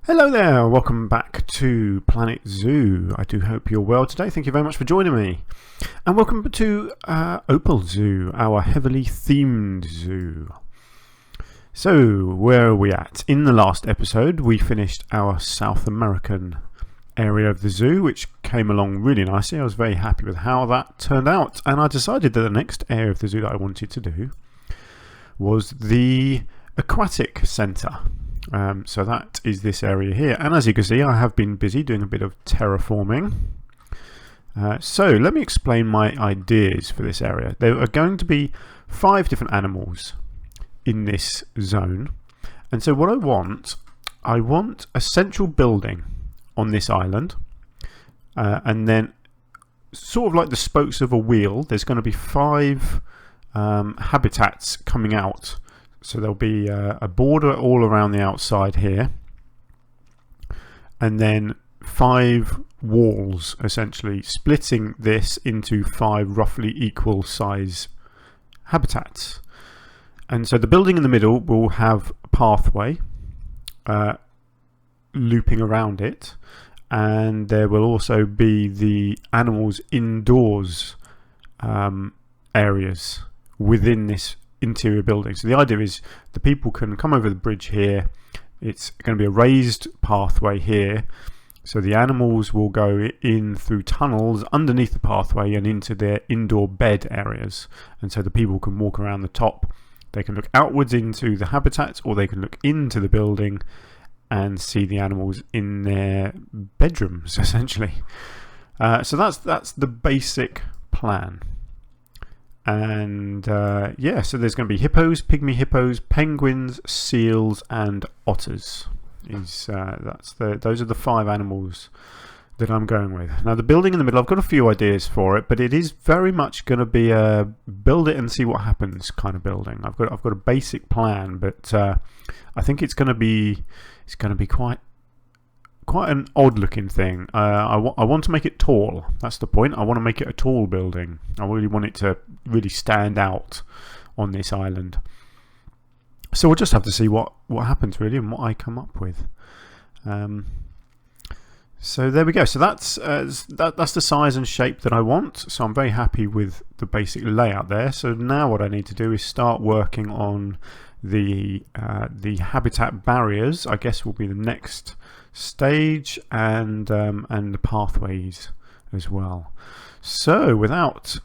Hello there, welcome back to Planet Zoo. I do hope you're well today. Thank you very much for joining me. And welcome to Opal Zoo, our heavily themed zoo. So, where are we at? In the last episode, we finished our South American area of the zoo, which came along really nicely. I was very happy with how that turned out. And I decided that the next area of the zoo that I wanted to do was the Aquatic Centre. So that is this area here, and as you can see I have been busy doing a bit of terraforming. So let me explain my ideas for this area. There are going to be 5 different animals in this zone, and so what I want a central building on this island, and then sort of like the spokes of a wheel there's going to be 5 habitats coming out. So there'll be a border all around the outside here, and then 5 walls essentially splitting this into 5 roughly equal size habitats. And so the building in the middle will have a pathway looping around it, and there will also be the animals indoors areas within this interior building. So the idea is the people can come over the bridge here. It's going to be a raised pathway here, so the animals will go in through tunnels underneath the pathway and into their indoor bed areas, and so the people can walk around the top. They can look outwards into the habitats, or they can look into the building and see the animals in their bedrooms essentially. So that's the basic plan. And yeah, so there's going to be hippos, pygmy hippos, penguins, seals, and otters. Those are the 5 animals that I'm going with. Now the building in the middle, I've got a few ideas for it, but it is very much going to be a build it and see what happens kind of building. I've got a basic plan, but I think it's going to be quite an odd looking thing. I want to make it tall. That's the point. I want to make it a tall building. I really want it to really stand out on this island. So we'll just have to see what happens really, and what I come up with. So there we go. So that's the size and shape that I want. So I'm very happy with the basic layout there. So now what I need to do is start working on the habitat barriers. I guess will be the next stage, and the pathways as well. So without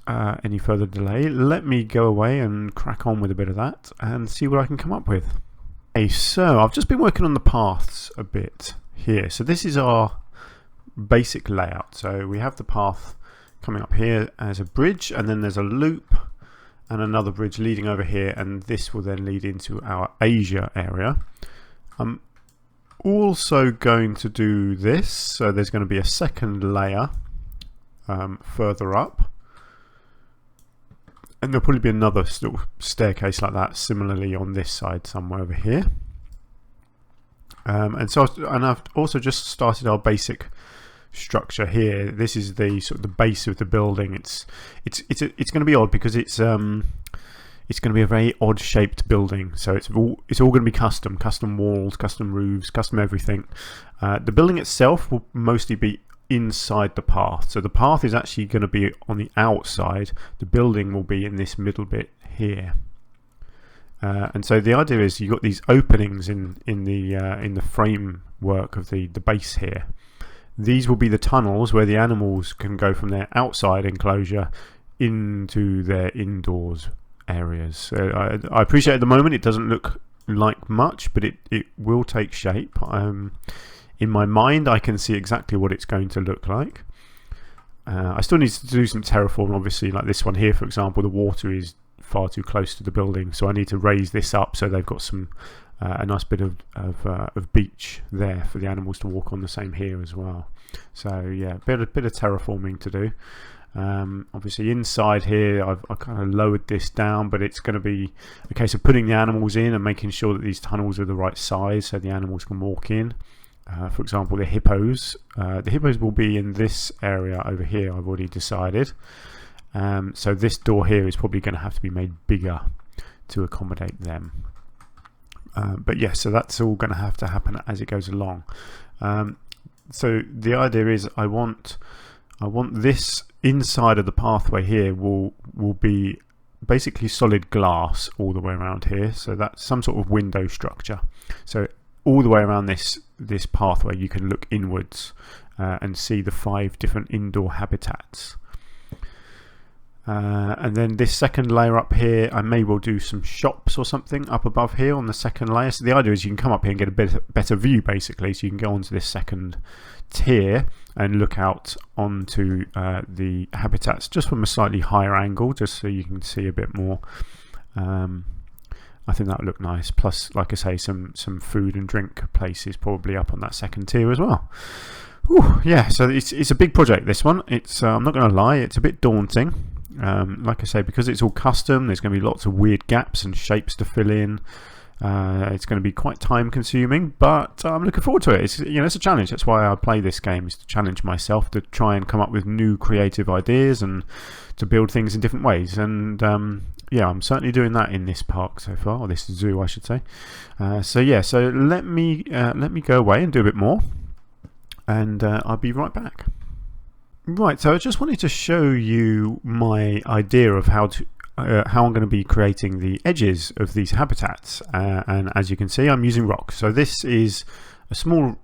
any further delay, let me go away and crack on with a bit of that and see what I can come up with. Okay, so I've just been working on the paths a bit here. So this is our basic layout. So we have the path coming up here as a bridge, and then there's a loop and another bridge leading over here, and this will then lead into our Asia area. I'm also going to do this, so there's going to be a second layer further up, and there'll probably be another little staircase like that similarly on this side somewhere over here. And I've also just started our basic structure here. This is the sort of the base of the building. It's going to be odd because it's going to be a very odd shaped building. So it's all going to be custom walls, custom roofs, custom everything. The building itself will mostly be inside the path. So the path is actually going to be on the outside. The building will be in this middle bit here. And so the idea is you've got these openings in the framework of the base here. These will be the tunnels where the animals can go from their outside enclosure into their indoors areas. So I appreciate at the moment it doesn't look like much, but it will take shape. In my mind I can see exactly what it's going to look like. I still need to do some terraform, obviously, like this one here for example. The water is far too close to the building, so I need to raise this up so they've got some a nice bit of beach there for the animals to walk on. The same here as well. So yeah, bit of terraforming to do. Obviously inside here I've kind of lowered this down, but it's going to be a case of putting the animals in and making sure that these tunnels are the right size so the animals can walk in. For example, the hippos will be in this area over here, I've already decided. So this door here is probably going to have to be made bigger to accommodate them. But yeah, so that's all going to happen as it goes along. So the idea is I want this inside of the pathway here will be basically solid glass all the way around here, so that's some sort of window structure. So all the way around this pathway you can look inwards and see the 5 different indoor habitats. And then this second layer up here, I may well do some shops or something up above here on the second layer. So the idea is you can come up here and get a better view basically, so you can go onto this second tier and look out onto the habitats just from a slightly higher angle, just so you can see a bit more. I think that would look nice. Plus, like I say, some food and drink places probably up on that second tier as well. Whew, yeah, so it's a big project, this one. It's I'm not going to lie, it's a bit daunting. Like I say, because it's all custom, there's going to be lots of weird gaps and shapes to fill in. It's going to be quite time consuming, but I'm looking forward to it. It's, it's a challenge. That's why I play this game, is to challenge myself to try and come up with new creative ideas and to build things in different ways. And yeah, I'm certainly doing that in this park so far, or this zoo I should say. So yeah, so let me go away and do a bit more, and I'll be right back. Right, so I just wanted to show you my idea of how I'm going to be creating the edges of these habitats, and as you can see, I'm using rock. So this is a small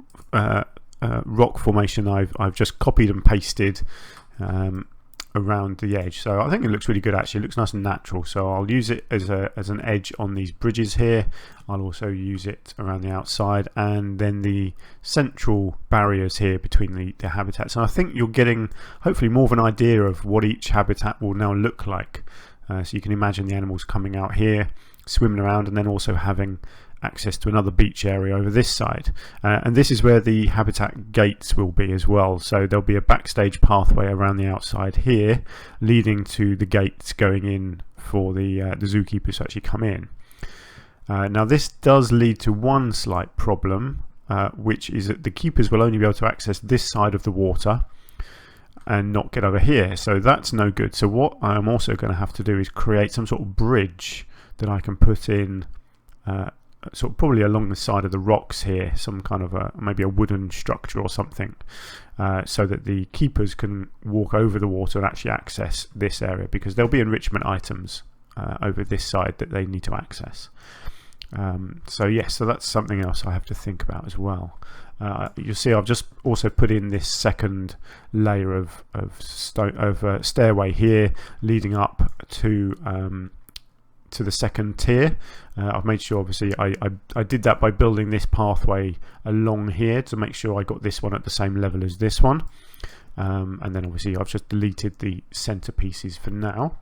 rock formation I've just copied and pasted around the edge. So I think it looks really good actually. It looks nice and natural, so I'll use it as an edge on these bridges here. I'll also use it around the outside, and then the central barriers here between the habitats. And I think you're getting hopefully more of an idea of what each habitat will now look like. So you can imagine the animals coming out here, swimming around, and then also having access to another beach area over this side. And this is where the habitat gates will be as well. So there'll be a backstage pathway around the outside here, leading to the gates going in for the zookeepers to actually come in. Now this does lead to one slight problem, which is that the keepers will only be able to access this side of the water and not get over here, so that's no good. So what I'm also going to have to do is create some sort of bridge that I can put in sort of probably along the side of the rocks here, some kind of maybe a wooden structure or something, so that the keepers can walk over the water and actually access this area, because there'll be enrichment items over this side that they need to access. So yes, so that's something else I have to think about as well. You'll see I've just also put in this second layer of stairway here, leading up to the second tier. I've made sure obviously I did that by building this pathway along here to make sure I got this one at the same level as this one, and then obviously I've just deleted the center pieces for now.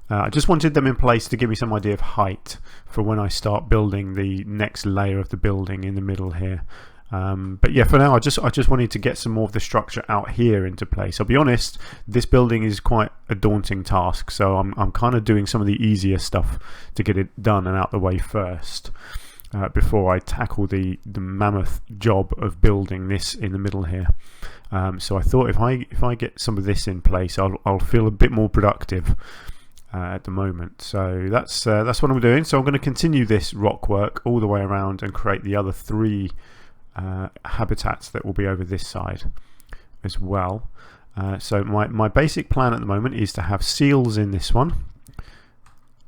I just wanted them in place to give me some idea of height for when I start building the next layer of the building in the middle here. But yeah, for now I just wanted to get some more of the structure out here into place. I'll be honest, this building is quite a daunting task, so I'm kind of doing some of the easier stuff to get it done and out the way first, before I tackle the mammoth job of building this in the middle here. So I thought if I get some of this in place, I'll feel a bit more productive at the moment. So that's what I'm doing. So I'm going to continue this rock work all the way around and create the other 3 habitats that will be over this side as well. So my basic plan at the moment is to have seals in this one,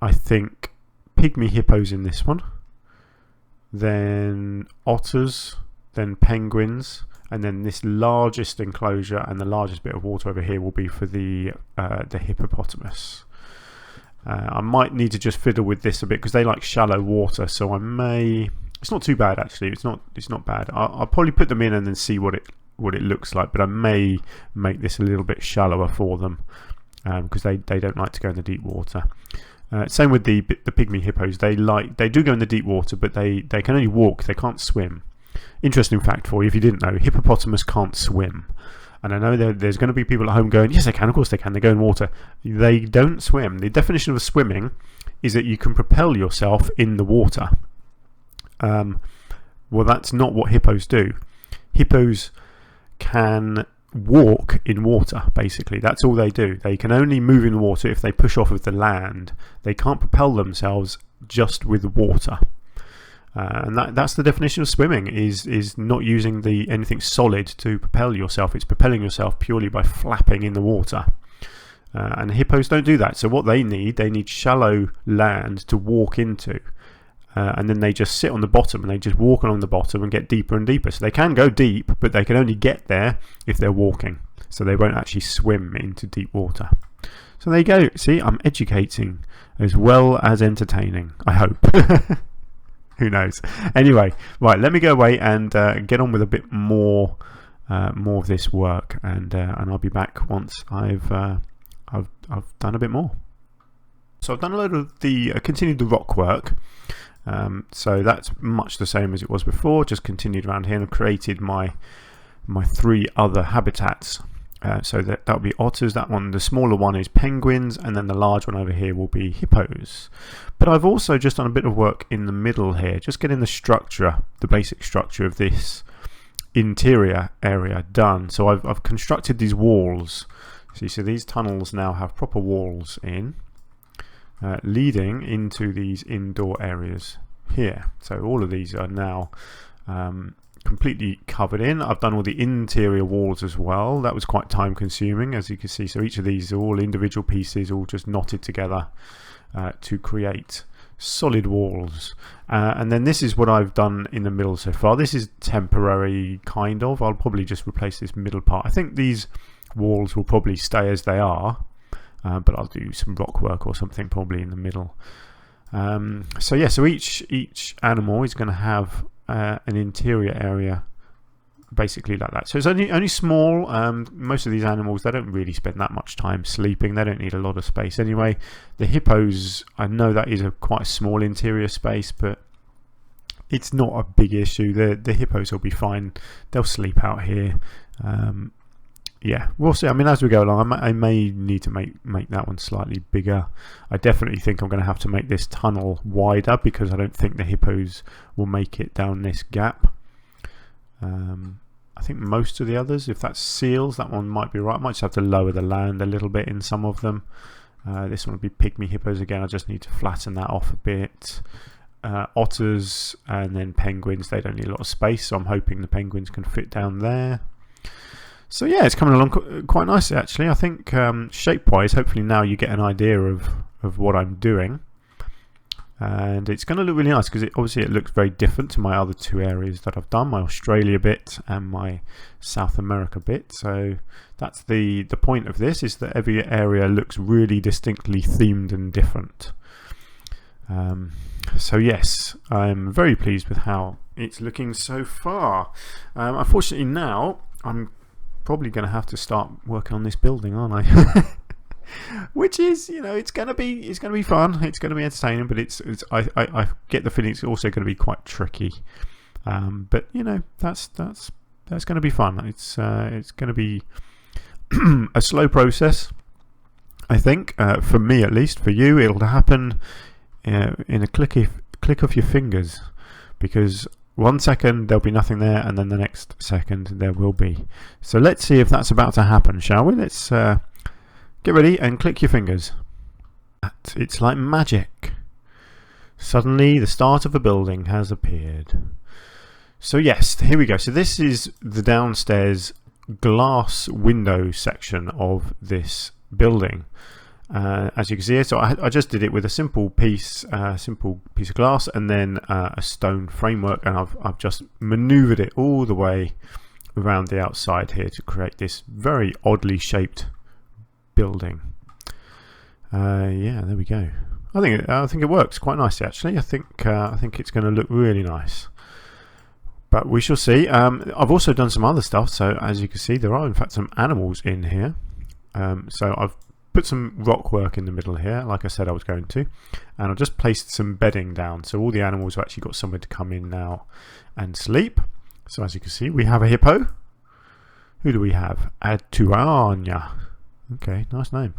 I think pygmy hippos in this one, then otters, then penguins, and then this largest enclosure and the largest bit of water over here will be for the hippopotamus. I might need to just fiddle with this a bit because they like shallow water, so I may. It's not too bad actually. It's not bad. I'll probably put them in and then see what it looks like, but I may make this a little bit shallower for them because they don't like to go in the deep water. Same with the pygmy hippos. They do go in the deep water, but they can only walk. They can't swim. Interesting fact for you if you didn't know: hippopotamus can't swim. And I know there's going to be people at home going, yes, they can, of course they can, they go in water. They don't swim. The definition of swimming is that you can propel yourself in the water. Well, that's not what hippos do. Hippos can walk in water, basically. That's all they do. They can only move in water if they push off of the land. They can't propel themselves just with water. And that's the definition of swimming, is not using anything solid to propel yourself. It's propelling yourself purely by flapping in the water. And hippos don't do that. So what they need shallow land to walk into. And then they just sit on the bottom and they just walk along the bottom and get deeper and deeper. So they can go deep, but they can only get there if they're walking. So they won't actually swim into deep water. So there you go. See, I'm educating as well as entertaining, I hope. Who knows? Anyway, right, let me go away and get on with a bit more of this work, and I'll be back once I've done a bit more. So I've done a load of continued the rock work. So that's much the same as it was before, just continued around here and created my 3 other habitats. So that'll be otters, that one, the smaller one is penguins, and then the large one over here will be hippos. But I've also just done a bit of work in the middle here, just getting the structure, the basic structure of this interior area done. So I've constructed these walls. So these tunnels now have proper walls in, leading into these indoor areas here. So all of these are now completely covered in. I've done all the interior walls as well. That was quite time consuming, as you can see. So each of these are all individual pieces, all just knotted together to create solid walls. And then this is what I've done in the middle so far. This is temporary, kind of. I'll probably just replace this middle part. I think these walls will probably stay as they are, but I'll do some rock work or something probably in the middle. So yeah, so each animal is going to have an interior area basically like that. So it's only small. Most of these animals, they don't really spend that much time sleeping. They don't need a lot of space anyway. The hippos, I know that is quite a small interior space, but it's not a big issue. The hippos will be fine. They'll sleep out here. Yeah, we'll see. I mean, as we go along, I may need to make that one slightly bigger. I definitely think I'm going to have to make this tunnel wider, because I don't think the hippos will make it down this gap. I think most of the others, if that's seals, that one might be right. I might just have to lower the land a little bit in some of them. This one will be pygmy hippos again. I just need to flatten that off a bit. Otters and then penguins, they don't need a lot of space, so I'm hoping the penguins can fit down there. So yeah, it's coming along quite nicely actually. I think shape-wise, hopefully now you get an idea of what I'm doing. And it's going to look really nice, because obviously it looks very different to my other 2 areas that I've done, my Australia bit and my South America bit. So that's the point of this, is that every area looks really distinctly themed and different. So yes, I'm very pleased with how it's looking so far. Unfortunately now I'm probably going to have to start working on this building, aren't I? Which is, you know, it's going to be fun. It's going to be entertaining, but I get the feeling it's also going to be quite tricky. But you know, that's going to be fun. It's going to be a slow process, I think, for me at least. For you, it'll happen in a click of your fingers, because 1 second there'll be nothing there, and then the next second there will be. So let's see if that's about to happen, shall we? Let's get ready and click your fingers. It's like magic. Suddenly the start of a building has appeared. So yes, here we go. So this is the downstairs glass window section of this building. As you can see here, so I just did it with a simple piece of glass and then a stone framework, and I've just maneuvered it all the way around the outside here to create this very oddly shaped building. Yeah, there we go. I think it works quite nicely actually. I think it's going to look really nice. But we shall see. I've also done some other stuff. So as you can see, there are in fact some animals in here. So I've put some rock work in the middle here, like I said I was going to, and I've just placed some bedding down, so all the animals have actually got somewhere to come in now and sleep. So as you can see, we have a hippo. Who do we have? Atuanya. Okay, nice name.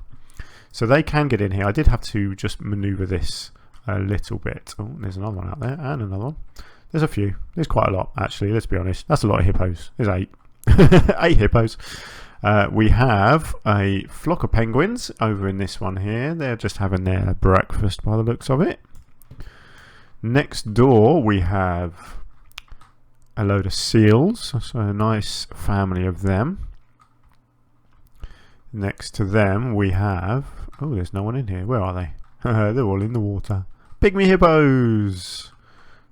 So they can get in here. I did have to just maneuver this a little bit. Oh, there's another one out there, and another one. There's a few. There's quite a lot actually, let's be honest. That's a lot of hippos. There's 8. 8 hippos. We have a flock of penguins over in this one here. They're just having their breakfast by the looks of it. Next door we have a load of seals, so a nice family of them. Next to them we have, oh, there's no one in here. Where are they? They're all in the water. Pygmy hippos!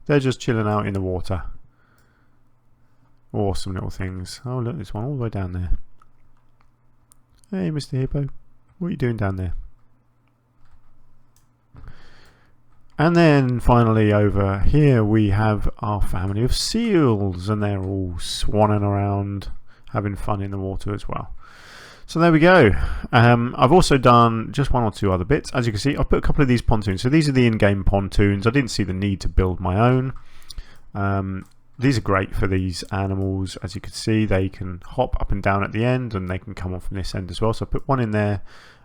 They're just chilling out in the water. Awesome little things. Oh, look, there's one all the way down there. Hey, Mr. Hippo. What are you doing down there? And then finally over here we have our family of seals, and they're all swanning around having fun in the water as well. So there we go. I've also done just one or two other bits. As you can see, I've put a couple of these pontoons. So these are the in-game pontoons. I didn't see the need to build my own. These are great for these animals. As you can see, they can hop up and down at the end, and they can come on from this end as well. So I put one in there,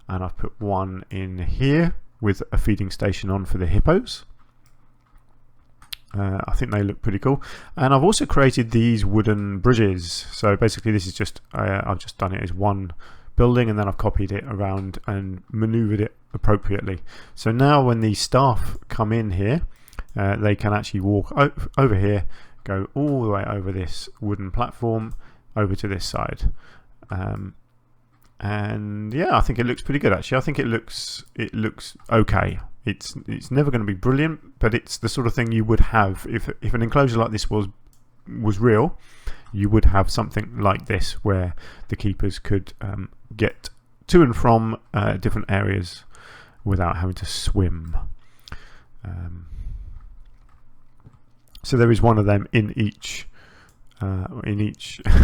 and I've put one in here with a feeding station on for the hippos. I think they look pretty cool. And I've also created these wooden bridges. So basically this is just, I've just done it as one building, and then I've copied it around and maneuvered it appropriately. So now when the staff come in here, they can actually walk over here, go all the way over this wooden platform over to this side. And yeah, I think it looks pretty good actually. I think it looks okay. It's never going to be brilliant, but it's the sort of thing you would have if an enclosure like this was real. You would have something like this where the keepers could get to and from different areas without having to swim. So there is one of them in each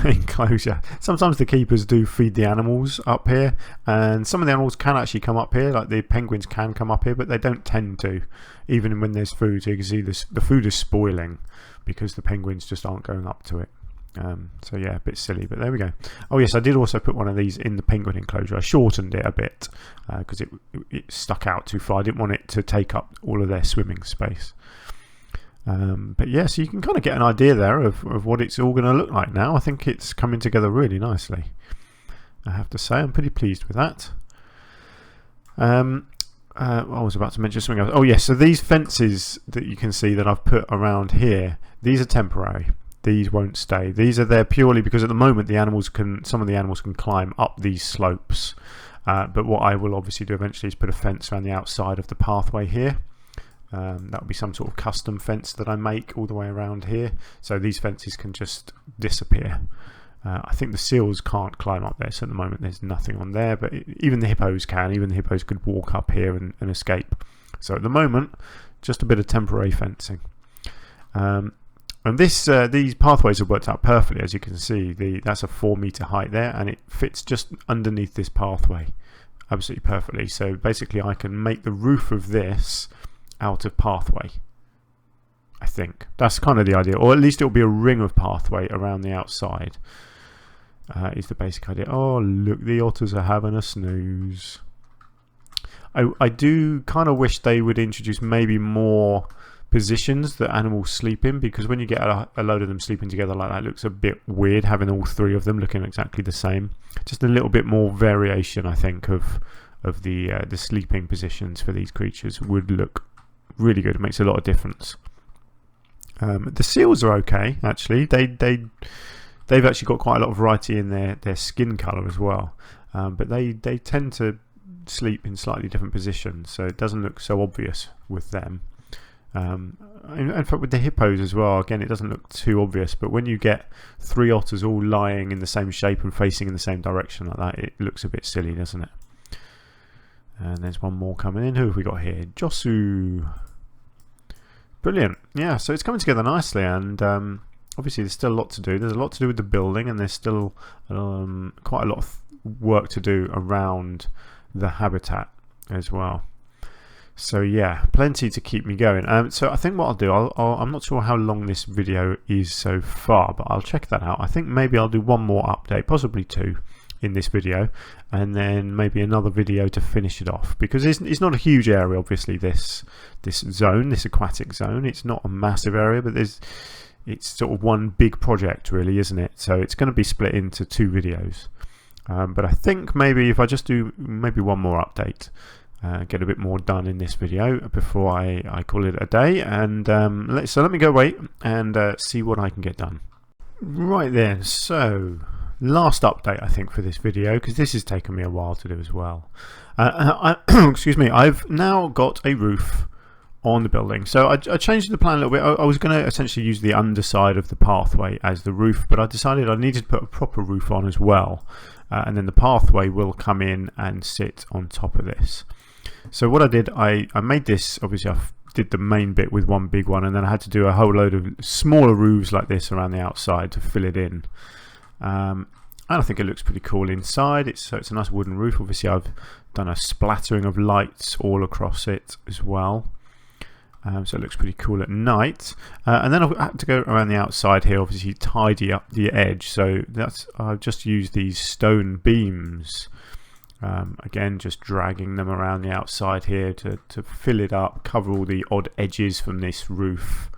enclosure. Sometimes the keepers do feed the animals up here, and some of the animals can actually come up here, like the penguins can come up here, but they don't tend to, even when there's food. So you can see this, the food is spoiling because the penguins just aren't going up to it. So yeah, a bit silly, but there we go. Oh yes, I did also put one of these in the penguin enclosure. I shortened it a bit because it stuck out too far. I didn't want it to take up all of their swimming space. But yeah, so you can kind of get an idea there of what it's all going to look like now. I think it's coming together really nicely. I have to say, I'm pretty pleased with that. I was about to mention something else. Oh yes, so these fences that you can see that I've put around here, these are temporary. These won't stay. These are there purely because at the moment some of the animals can climb up these slopes. But what I will obviously do eventually is put a fence around the outside of the pathway here. That will be some sort of custom fence that I make all the way around here, so these fences can just disappear. I think the seals can't climb up there, so at the moment there's nothing on there, but even the hippos can. Even the hippos could walk up here and escape. So at the moment, just a bit of temporary fencing. And these pathways have worked out perfectly. As you can see, that's a 4 meter height there, and it fits just underneath this pathway absolutely perfectly. So basically I can make the roof of this out of pathway. I think that's kind of the idea, or at least it'll be a ring of pathway around the outside, is the basic idea. Oh look, the otters are having a snooze. I do kind of wish they would introduce maybe more positions that animals sleep in, because when you get a load of them sleeping together like that, it looks a bit weird having all three of them looking exactly the same. Just a little bit more variation, I think, of the sleeping positions for these creatures would look really good. It makes a lot of difference. The seals are okay actually. They've actually got quite a lot of variety in their skin colour as well, but they tend to sleep in slightly different positions, so it doesn't look so obvious with them. In fact, with the hippos as well, again, it doesn't look too obvious, but when you get 3 otters all lying in the same shape and facing in the same direction like that, it looks a bit silly, doesn't it? And there's one more coming in. Who have we got here? Josu. Brilliant. Yeah, so it's coming together nicely, and obviously there's still a lot to do. There's a lot to do with the building, and there's still quite a lot of work to do around the habitat as well. So yeah, plenty to keep me going. So I think what I'll do, I'm not sure how long this video is so far, but I'll check that out. I think maybe I'll do one more update, possibly 2 in this video, and then maybe another video to finish it off, because it's not a huge area, obviously, this zone, this aquatic zone. It's not a massive area, but it's sort of one big project really, isn't it? So it's going to be split into 2 videos, but I think maybe if I just do maybe one more update, get a bit more done in this video before I call it a day. And so let me go away and see what I can get done. Right then, so last update I think for this video, because this has taken me a while to do as well. Excuse me, I've now got a roof on the building. So I changed the plan a little bit. I was going to essentially use the underside of the pathway as the roof, but I decided I needed to put a proper roof on as well, and then the pathway will come in and sit on top of this. So what I did, I made this, obviously I did the main bit with one big one, and then I had to do a whole load of smaller roofs like this around the outside to fill it in. And I think it looks pretty cool inside. So it's a nice wooden roof. Obviously I've done a splattering of lights all across it as well. So it looks pretty cool at night. And then I've had to go around the outside here, obviously tidy up the edge. So I've just used these stone beams. Again, just dragging them around the outside here to fill it up, cover all the odd edges from this roof.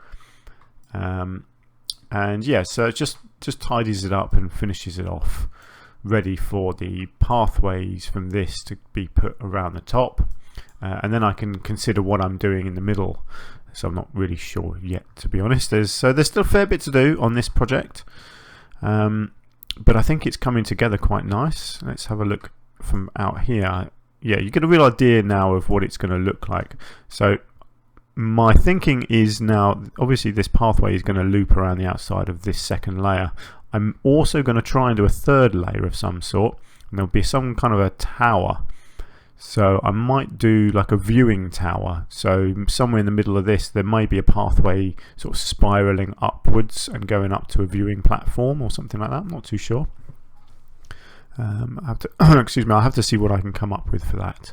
And yeah, so it just tidies it up and finishes it off, ready for the pathways from this to be put around the top. And then I can consider what I'm doing in the middle. So I'm not really sure yet, to be honest. There's still a fair bit to do on this project, but I think it's coming together quite nice. Let's have a look from out here. Yeah, you get a real idea now of what it's going to look like. So my thinking is now, obviously this pathway is going to loop around the outside of this second layer. I'm also going to try and do a third layer of some sort, and there'll be some kind of a tower. So I might do like a viewing tower. So somewhere in the middle of this there may be a pathway sort of spiraling upwards and going up to a viewing platform or something like that. I'm not too sure. I have to excuse me, I'll have to see what I can come up with for that.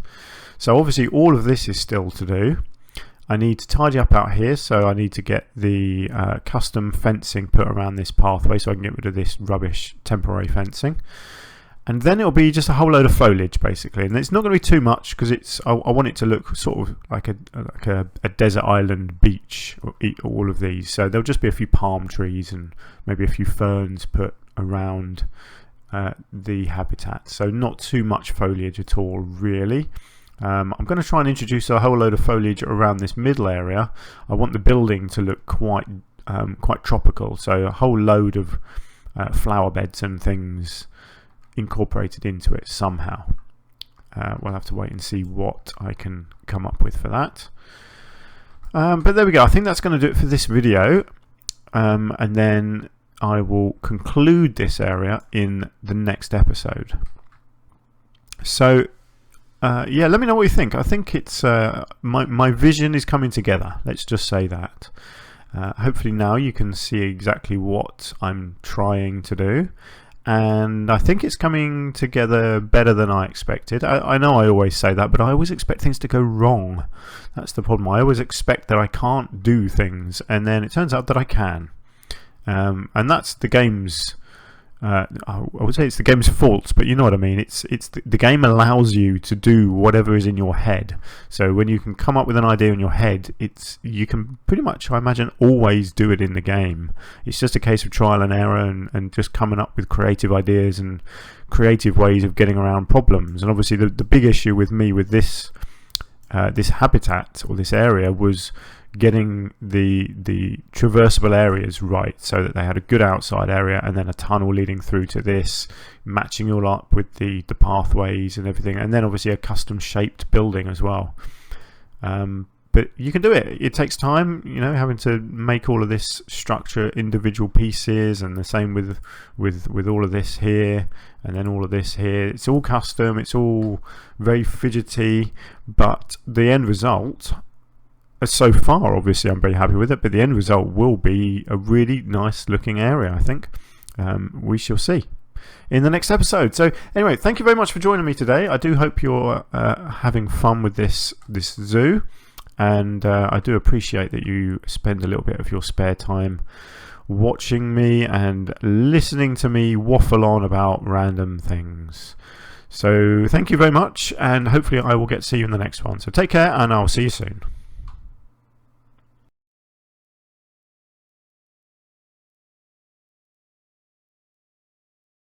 So obviously all of this is still to do. I need to tidy up out here, so I need to get the custom fencing put around this pathway so I can get rid of this rubbish temporary fencing. And then it'll be just a whole load of foliage basically, and it's not going to be too much because I want it to look sort of like a desert island beach, all of these. So there'll just be a few palm trees and maybe a few ferns put around the habitat. So not too much foliage at all really. I'm going to try and introduce a whole load of foliage around this middle area. I want the building to look quite tropical, so a whole load of flower beds and things incorporated into it somehow. We'll have to wait and see what I can come up with for that. But there we go. I think that's going to do it for this video, and then I will conclude this area in the next episode. So yeah, let me know what you think. I think it's my vision is coming together, let's just say that. Hopefully now you can see exactly what I'm trying to do, and I think it's coming together better than I expected. I know I always say that, but I always expect things to go wrong. That's the problem. I always expect that I can't do things, and then it turns out that I can. And that's the game's I would say it's the game's fault, but you know what I mean. It's the game allows you to do whatever is in your head. So when you can come up with an idea in your head, you can pretty much, I imagine, always do it in the game. It's just a case of trial and error and just coming up with creative ideas and creative ways of getting around problems. And obviously the big issue with me with this habitat or this area was getting the traversable areas right, so that they had a good outside area and then a tunnel leading through to this, matching all up with the pathways and everything, and then obviously a custom shaped building as well. But you can do it. It takes time, you know, having to make all of this structure individual pieces, and the same with all of this here and then all of this here. It's all custom, it's all very fidgety, but the end result, so far obviously I'm very happy with it, but the end result will be a really nice looking area, I think. We shall see in the next episode. So anyway, thank you very much for joining me today. I do hope you're having fun with this zoo, and I do appreciate that you spend a little bit of your spare time watching me and listening to me waffle on about random things. So thank you very much, and hopefully I will get to see you in the next one. So take care, and I'll see you soon.